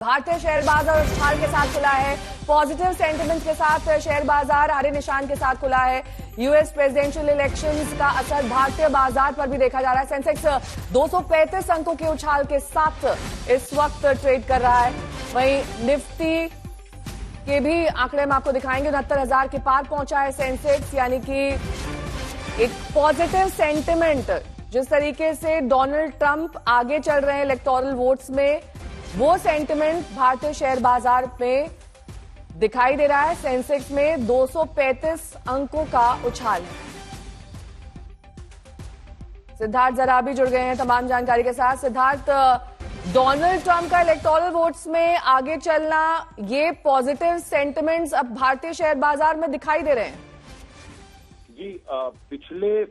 भारतीय शेयर बाजार उछाल के साथ खुला है। पॉजिटिव सेंटिमेंट्स के साथ शेयर बाजार हरे निशान के साथ खुला है। यूएस प्रेसिडेंशियल इलेक्शंस का असर भारतीय बाजार पर भी देखा जा रहा है। सेंसेक्स 235 अंकों के उछाल के साथ इस वक्त ट्रेड कर रहा है। वहीं निफ्टी के भी आंकड़े हम आपको दिखाएंगे। 69,000 के पार पहुंचा है सेंसेक्स, यानी कि एक पॉजिटिव सेंटिमेंट। जिस तरीके से डोनाल्ड ट्रंप आगे चल रहे हैं इलेक्टोरल वोट्स में, वो सेंटिमेंट भारतीय शेयर बाजार में दिखाई दे रहा है। सेंसेक्स में 235 अंकों का उछाल है। सिद्धार्थ जराबी जुड़ गए हैं तमाम जानकारी के साथ। सिद्धार्थ, डोनाल्ड ट्रंप का इलेक्टोरल वोट्स में आगे चलना, ये पॉजिटिव सेंटिमेंट्स अब भारतीय शेयर बाजार में दिखाई दे रहे हैं। जी, पिछले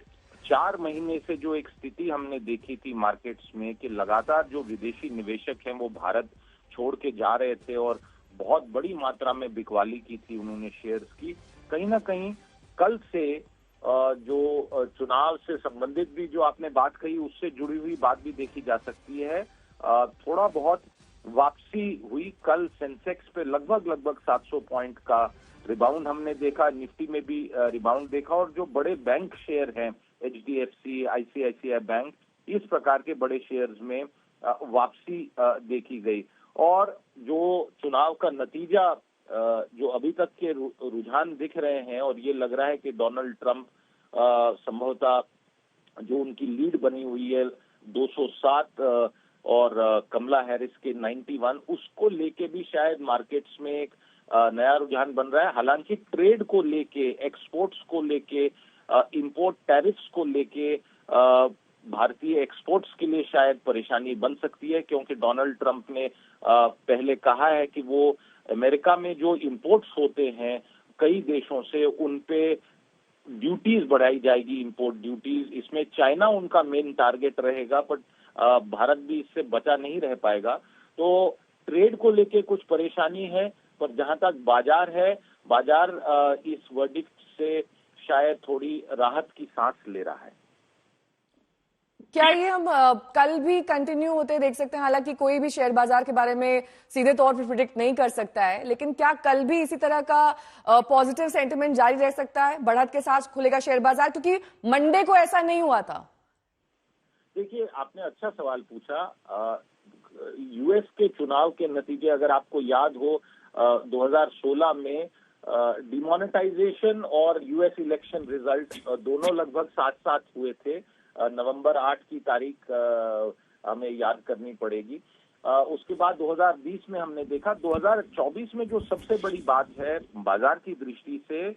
4 महीने से जो एक स्थिति हमने देखी थी मार्केट्स में कि लगातार जो विदेशी निवेशक हैं वो भारत छोड़ के जा रहे थे और बहुत बड़ी मात्रा में बिकवाली की थी उन्होंने शेयर्स की। कहीं ना कहीं कल से जो चुनाव से संबंधित भी जो आपने बात कही उससे जुड़ी हुई बात भी देखी जा सकती है। थोड़ा बहुत वापसी हुई कल सेंसेक्स पे, लगभग 700 पॉइंट का रिबाउंड हमने देखा। निफ्टी में भी रिबाउंड देखा और जो बड़े बैंक शेयर हैं HDFC, ICICI बैंक, इस प्रकार के बड़े शेयर्स में वापसी देखी गई। और जो चुनाव का नतीजा जो अभी तक के रुझान दिख रहे हैं और ये लग रहा है कि डोनाल्ड ट्रंप संभवतः जो उनकी लीड बनी हुई है 207 और कमला हैरिस के 91, उसको लेके भी शायद मार्केट्स में एक नया रुझान बन रहा है। हालांकि ट्रेड को लेके, एक्सपोर्ट्स को लेके, इंपोर्ट टैरिफ्स को लेके भारतीय एक्सपोर्ट्स के लिए शायद परेशानी बन सकती है, क्योंकि डोनाल्ड ट्रंप ने पहले कहा है कि वो अमेरिका में जो इंपोर्ट्स होते हैं कई देशों से, उन पे ड्यूटीज बढ़ाई जाएगी, इंपोर्ट ड्यूटीज। इसमें चाइना उनका मेन टारगेट रहेगा, बट भारत भी इससे बचा नहीं रह पाएगा। तो ट्रेड को लेके कुछ परेशानी है, पर जहां तक बाजार है, बाजार इस वर्डिक्ट से शायद थोड़ी राहत की सांस ले रहा है। क्या ये हम कल भी कंटिन्यू होते देख सकते हैं? हालांकि कोई भी शेयर बाजार के बारे में सीधे तौर पर प्रिडिक्ट नहीं कर सकता है, लेकिन क्या कल भी इसी तरह का पॉजिटिव सेंटिमेंट जारी रह सकता है? बढ़त के साथ खुलेगा शेयर बाजार, क्योंकि मंडे को ऐसा नहीं हुआ था। देखिए, आपने अच्छा सवाल पूछा। यूएस के चुनाव के नतीजे अगर आपको याद हो, 2016 में डिमोनेटाइजेशन और यूएस इलेक्शन रिजल्ट दोनों लगभग साथ हुए थे। नवंबर 8 की तारीख हमें याद करनी पड़ेगी। उसके बाद 2020 में हमने देखा। 2024 में जो सबसे बड़ी बात है बाजार की दृष्टि से,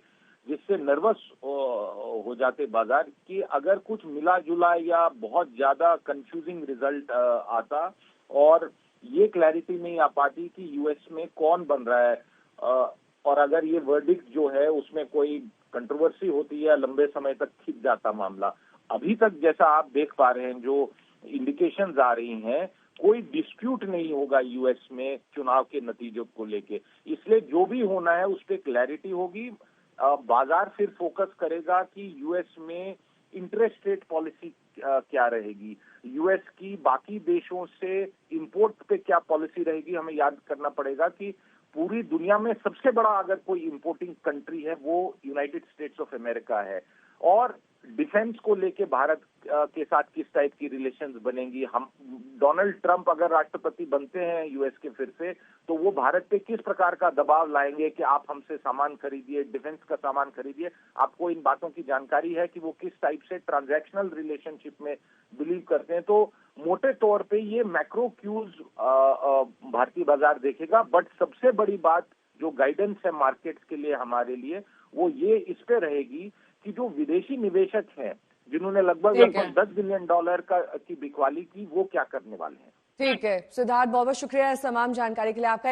जिससे नर्वस हो जाते बाजार, कि अगर कुछ मिला जुला या बहुत ज्यादा कंफ्यूजिंग रिजल्ट आता और ये क्लैरिटी नहीं आ पाती कि यूएस में कौन बन रहा है, और अगर ये वर्डिक्ट जो है उसमें कोई कंट्रोवर्सी होती है, लंबे समय तक खिंच जाता मामला। अभी तक जैसा आप देख पा रहे हैं, जो इंडिकेशंस आ रही हैं, कोई डिस्प्यूट नहीं होगा यूएस में चुनाव के नतीजों को लेके। इसलिए जो भी होना है उस पर क्लैरिटी होगी। बाजार फिर फोकस करेगा कि यूएस में इंटरेस्ट रेट पॉलिसी क्या रहेगी, यूएस की बाकी देशों से इंपोर्ट पे क्या पॉलिसी रहेगी। हमें याद करना पड़ेगा कि पूरी दुनिया में सबसे बड़ा अगर कोई इंपोर्टिंग कंट्री है वो यूनाइटेड स्टेट्स ऑफ अमेरिका है। और डिफेंस को लेके भारत के साथ किस टाइप की रिलेशंस बनेंगी। हम डोनाल्ड ट्रंप अगर राष्ट्रपति बनते हैं यूएस के फिर से, तो वो भारत पे किस प्रकार का दबाव लाएंगे कि आप हमसे सामान खरीदिए, डिफेंस का सामान खरीदिए। आपको इन बातों की जानकारी है कि वो किस टाइप से ट्रांजैक्शनल रिलेशनशिप में बिलीव करते हैं। तो मोटे तौर पे ये मैक्रो क्यूज भारतीय बाजार देखेगा। बट सबसे बड़ी बात जो गाइडेंस है मार्केट्स के लिए, हमारे लिए, वो ये इस पे रहेगी कि जो विदेशी निवेशक हैं जिन्होंने लगभग $10 बिलियन की बिकवाली की, वो क्या करने वाले हैं। ठीक है सिद्धार्थ, बहुत बहुत शुक्रिया इस तमाम जानकारी के लिए आपका।